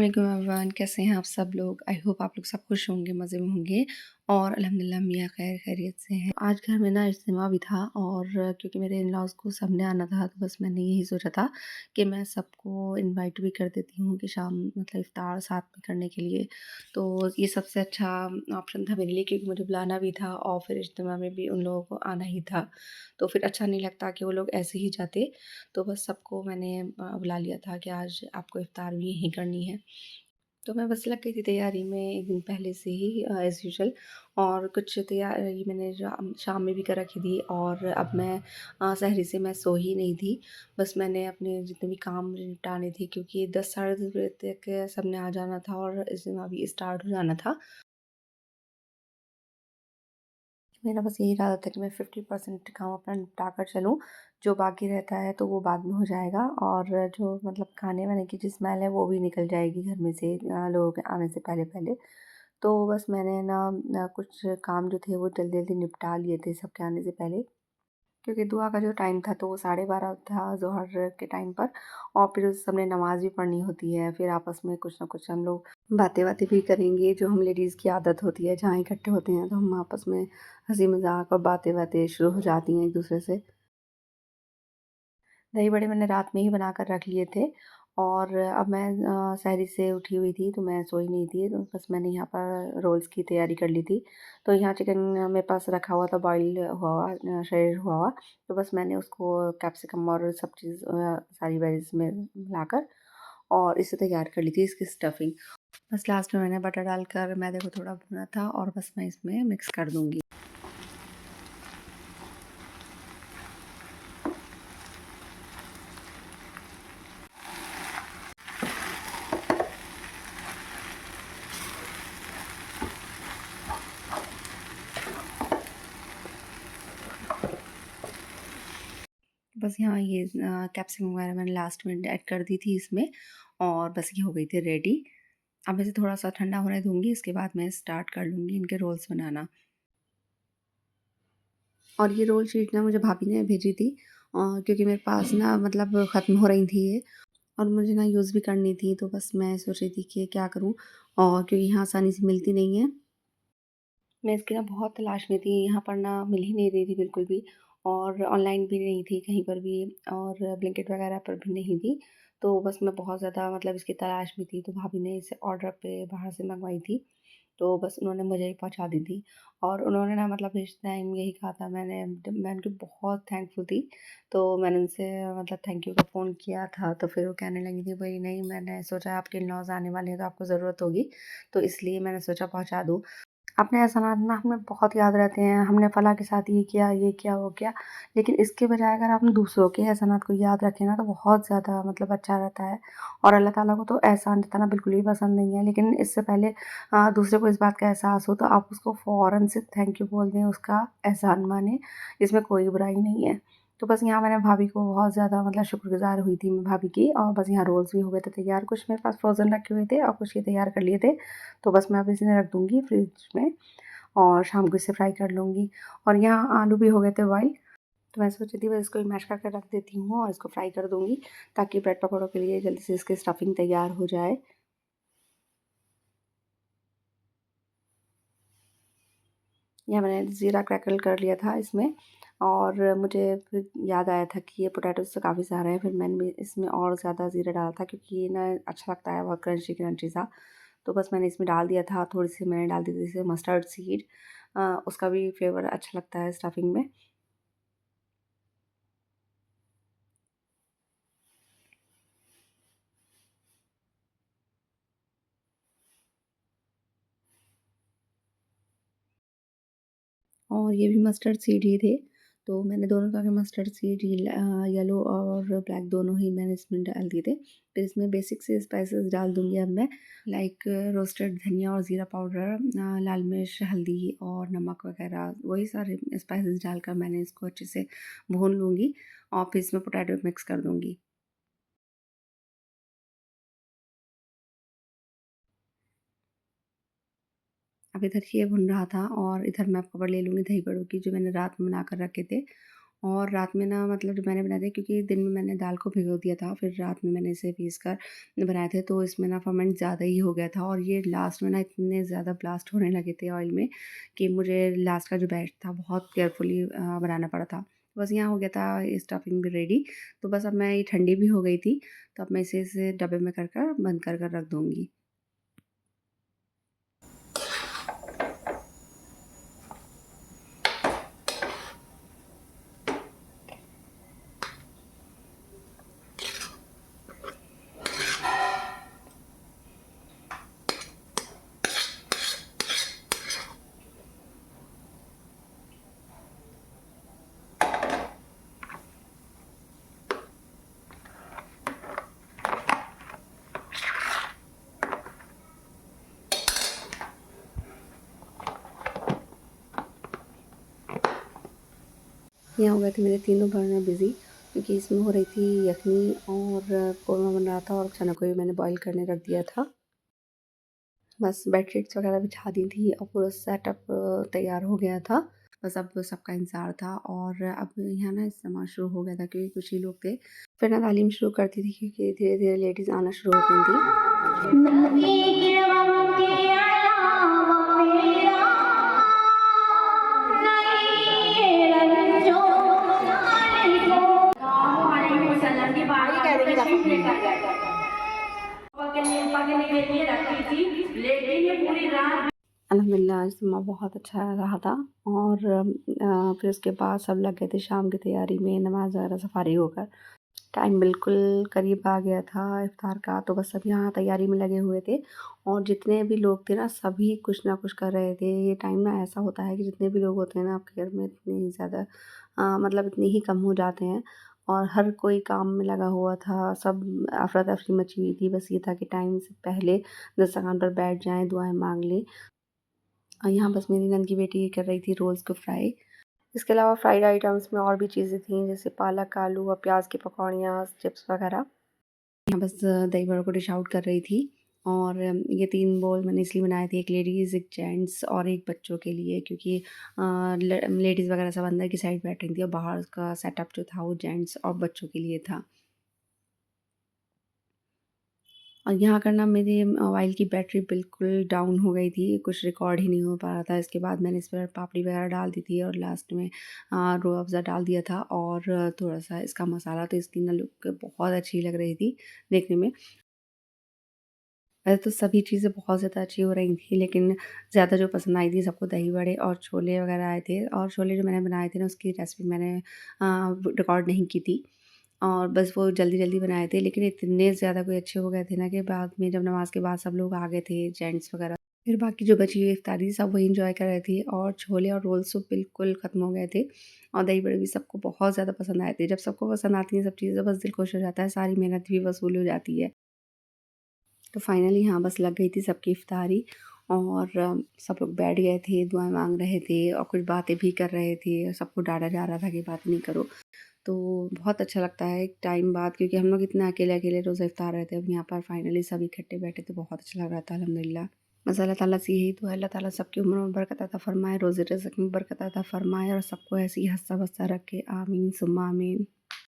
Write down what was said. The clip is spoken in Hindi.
वालेकुम एवरीवन, कैसे हैं आप सब लोग। आई होप आप लोग सब खुश होंगे, मज़े में होंगे और अल्हम्दुलिल्लाह मियाँ खैर खैरियत से हैं। आज घर में ना इज्तिमा भी था और क्योंकि मेरे इन-लॉज़ को सबने आना था तो बस मैंने यही सोचा था कि मैं सबको इनवाइट भी कर देती हूँ कि शाम मतलब इफ्तार साथ में करने के लिए। तो ये सबसे अच्छा ऑप्शन था मेरे लिए क्योंकि मुझे बुलाना भी था और फिर इज्तिमा में भी उन लोगों को आना ही था। तो फिर अच्छा नहीं लगता कि वो लोग ऐसे ही जाते। तो बस सबको मैंने बुला लिया था कि आज आपको इफ्तार भी यहीं करनी है। तो मैं बस लग गई थी तैयारी में 1 दिन पहले से ही एज़ यूजुअल और कुछ तैयारी मैंने शाम में भी कर रखी थी और अब मैं सहरी से मैं सो ही नहीं थी। बस मैंने अपने जितने भी काम निपटाने थे क्योंकि 10 साढ़े 10 बजे तक सबने आ जाना था और इज्तिमा भी स्टार्ट हो जाना था। मेरा बस यही इरादा था कि मैं 50% काम अपना निपटा कर चलूँ, जो बाकी रहता है तो वो बाद में हो जाएगा और जो मतलब खाने-वाने की जो स्मेल है वो भी निकल जाएगी घर में से लोगों के आने से पहले-पहले। तो बस मैंने ना कुछ काम जो थे वो जल्दी-जल्दी निपटा लिए थे सबके आने से पहले। क्योंकि दुआ का जो टाइम था तो वो 12:30 था ज़ोहर के टाइम पर और फिर उस समय नमाज़ भी पढ़नी होती है। फिर आपस में कुछ ना कुछ हम लोग बातें-वातें भी करेंगे, जो हम लेडीज़ की आदत होती है। जहाँ इकट्ठे होते हैं तो हम आपस में हँसी-मज़ाक और बातें-वातें शुरू हो जाती हैं एक-दूसरे से। दही बड़े मैंने रात में ही बना कर रख लिए थे और अब मैं सहरी से उठी हुई थी तो मैं सोई नहीं थी तो बस मैंने यहाँ पर रोल्स की तैयारी कर ली थी। तो यहाँ चिकन मेरे पास रखा हुआ था बॉयल हुआ हुआ श्रेडेड हुआ हुआ तो बस मैंने उसको कैप्सिकम और सब चीज़ सारी वेजीज़ में मिलाकर और इसे तैयार कर ली थी इसकी स्टफिंग। बस लास्ट में मैंने बटर डालकर मैदे को थोड़ा भुना था और बस मैं इसमें मिक्स कर दूँगी। बस यहाँ ये कैप्सिकम वगैरह मैंने लास्ट में ऐड कर दी थी इसमें और बस ये हो गई थी रेडी। अब इसे थोड़ा-सा ठंडा होने दूँगी, इसके बाद मैं स्टार्ट कर लूँगी इनके रोल्स बनाना। और ये रोल शीट ना मुझे भाभी ने भेजी थी क्योंकि मेरे पास ना मतलब ख़त्म हो रही थी ये और मुझे ना यूज़ भी करनी थी, तो बस मैं सोच रही थी कि क्या करूँ और क्योंकि यहाँ आसानी से मिलती नहीं है। मैं इसकी ना बहुत तलाश में थी, यहाँ पर ना मिल ही नहीं रही थी बिल्कुल भी और ऑनलाइन भी नहीं थी कहीं पर भी और ब्लिंकिट वगैरह पर भी नहीं थी। तो बस मैं बहुत ज़्यादा मतलब इसकी तलाश में थी, तो भाभी ने इसे ऑर्डर पे बाहर से मँगवाई थी। तो बस उन्होंने मुझे ही पहुँचा दी थी और उन्होंने ना मतलब इस टाइम यही कहा था मैं उनकी बहुत थैंकफुल थी। तो मैंने उनसे मतलब थैंक यू का फ़ोन किया था, तो फिर वो कहने लगी थी, "भई नहीं, मैंने सोचा आपके इन-लॉज़ आने वाले हैं तो आपको ज़रूरत होगी, तो इसलिए मैंने सोचा पहुँचा दूँ।" अपने एहसानात ना हमें बहुत याद रहते हैं, हमने फलाँ के साथ ये किया, वो किया। लेकिन इसके बजाय अगर हम दूसरों के एहसानात को याद रखें ना तो बहुत ज़्यादा मतलब अच्छा रहता है। और अल्लाह ताला को तो एहसान जताना बिल्कुल भी पसंद नहीं है, लेकिन इससे पहले दूसरे को इस बात का एहसास हो तो आप उसको फ़ौरन से थैंक यू बोल दें, उसका एहसान मानें, इसमें कोई बुराई नहीं है। तो बस यहाँ मैंने भाभी को बहुत ज़्यादा मतलब शुक्रगुज़ार हुई थी मैं भाभी की और बस यहाँ रोल्स भी हो गए थे तैयार। कुछ मेरे पास फ्रोज़न रखे हुए थे और कुछ ये तैयार कर लिए थे। तो बस मैं अब इसे रख दूँगी फ्रिज में और शाम को इसे फ्राई कर लूँगी। और यहाँ आलू भी हो गए थे बॉयल, तो मैं सोची थी बस इसको ही मैश करके रख देती हूँ और इसको फ्राई कर दूँगी ताकि ब्रेड पकौड़ों के लिए जल्दी से इसकी स्टफिंग तैयार हो जाए। यहाँ मैंने ज़ीरा क्रैकल कर लिया था इसमें और मुझे फिर याद आया था कि ये पोटैटोज़ तो काफ़ी सारे हैं, फिर मैंने इसमें और ज़्यादा ज़ीरा डाला था क्योंकि ये ना अच्छा लगता है बहुत क्रंची-क्रंची सा। तो बस मैंने इसमें डाल दिया था, थोड़ी-सी मैंने डाल दी थी जैसे मस्टर्ड सीड उसका भी फ्लेवर अच्छा लगता है स्टफिंग में। और ये भी मस्टर्ड सीड ही थे, तो मैंने दोनों तरह के मस्टर्ड सीड येलो और ब्लैक दोनों ही मैंने इसमें डाल दिए थे। फिर इसमें बेसिक से स्पाइसेस डाल दूँगी अब मैं, लाइक रोस्टेड धनिया और ज़ीरा पाउडर, लाल मिर्च, हल्दी और नमक वगैरह, वही सारे स्पाइसेस डालकर मैंने इसको अच्छे से भून लूँगी और फिर इसमें पोटैटो मिक्स कर दूँगी। अब इधर ये भुन रहा था और इधर मैं पकड़ ले लूँगी दही बड़ों की जो मैंने रात में बना कर रखे थे और रात में ना मतलब जब मैंने बनाए थे, क्योंकि दिन में मैंने दाल को भिगो दिया था, फिर रात में मैंने इसे पीस कर बनाए थे, तो इसमें ना फर्मेंट ज़्यादा ही हो गया था और ये लास्ट में ना इतने ज़्यादा ब्लास्ट होने लगे थे ऑयल में कि मुझे लास्ट का जो बैच था बहुत केयरफुली बनाना पड़ा था। बस यहाँ हो गया था स्टफिंग भी रेडी। तो बस अब मैं ये ठंडी भी हो गई थी, तो अब मैं इसे डब्बे में कर बंद कर रख दूँगी। यहाँ हो गए थे मेरे तीनों बर्नर बिज़ी, क्योंकि इसमें हो रही थी यखनी और कोरमा बन रहा था और चना को भी मैंने बॉयल करने रख दिया था। बस बेडशीट्स वगैरह बिछा दी थी और पूरा सेटअप तैयार हो गया था। बस अब सबका इंतज़ार था और अब यहाँ ना इज्तिमा शुरू हो गया था, क्योंकि कुछ ही लोग थे। फिर ना तालीम शुरू कर दी थी, क्योंकि धीरे-धीरे लेडीज़ आना शुरू हो गई थी। अल्हम्दुलिल्लाह इज्तिमा बहुत अच्छा रहा था और फिर उसके बाद सब लग गए थे शाम की तैयारी में, नमाज़ वगैरह से फ़ारिग होकर। टाइम बिल्कुल करीब आ गया था इफ्तार का, तो बस सब यहाँ तैयारी में लगे हुए थे और जितने भी लोग थे ना सभी कुछ ना कुछ कर रहे थे। ये टाइम ना ऐसा होता है कि जितने भी लोग होते हैं ना आपके घर में, इतने ज़्यादा मतलब इतने ही कम हो जाते हैं और हर कोई काम में लगा हुआ था। सब अफ़रा-तफ़री मची हुई थी। बस ये था कि टाइम से पहले दस्तरख़्वान पर बैठ जाएँ, दुआएँ माँग लें। और यहाँ बस मेरी नंद की बेटी कर रही थी रोल्स को फ्राई। इसके अलावा फ्राइड आइटम्स में और भी चीज़ें थीं, जैसे पालक, आलू और प्याज की पकौड़ियाँ, चिप्स वगैरह। यहाँ बस दही बड़ों को डिश आउट कर रही थी और ये 3 बोल मैंने इसलिए बनाए थे, एक लेडीज़, एक जेंट्स और एक बच्चों के लिए, क्योंकि लेडीज़ वगैरह सब अंदर की साइड बैठ रही थी और बाहर का सेटअप जो था वो जेंट्स और बच्चों के लिए था। और यहाँ आकर ना मेरे मोबाइल की बैटरी बिल्कुल डाउन हो गई थी, कुछ रिकॉर्ड ही नहीं हो पा रहा था। इसके बाद मैंने इस पर पापड़ी वगैरह डाल दी थी और लास्ट में रूह अफ़ज़ा डाल दिया था और थोड़ा-सा इसका मसाला, तो इसकी ना लुक बहुत अच्छी लग रही थी देखने में। वैसे तो सभी चीज़ें बहुत ज़्यादा अच्छी हो रही थी, लेकिन ज़्यादा जो पसंद आई थी सबको दही बड़े और छोले वगैरह आए थे और छोले जो मैंने बनाए थे ना उसकी रेसिपी मैंने रिकॉर्ड नहीं की थी और बस वो जल्दी-जल्दी बनाए थे, लेकिन इतने ज़्यादा कोई अच्छे हो गए थे ना कि बाद में जब नमाज़ के बाद सब लोग आ गए थे, जेंट्स वगैरह, फिर बाकी जो बची हुई इफ्तारी सब वही एंजॉय कर रहे थे और छोले और रोल्स तो बिल्कुल ख़त्म हो गए थे और दही बड़े भी सबको बहुत ज़्यादा पसंद आए थे। जब सबको पसंद आती हैं सब चीज़ें, बस दिल खुश हो जाता है, सारी मेहनत भी वसूल हो जाती है। तो फाइनली यहाँ बस लग गई थी सबकी इफ्तारी और सब लोग बैठ गए थे, दुआएँ माँग रहे थे और कुछ बातें भी कर रहे थे। सबको डाँटा जा रहा था कि बात नहीं करो। तो बहुत अच्छा लगता है एक टाइम बाद, क्योंकि हम लोग इतना अकेले-अकेले रोज़ा इफ्तार रहे थे। अब यहाँ पर फाइनली सब इकट्ठे बैठे तो बहुत अच्छा लग रहा था अल्हम्दुलिल्लाह। बस अल्लाह ताला से यही दुआ है, अल्लाह ताला सबकी उम्र में बरकत अता फ़रमाए, रोज़ी रिज़्क़ में बरकत अता फ़रमाए और सबको ऐसे ही हँसता-बसता रखे। आमीन सुम्मा आमीन।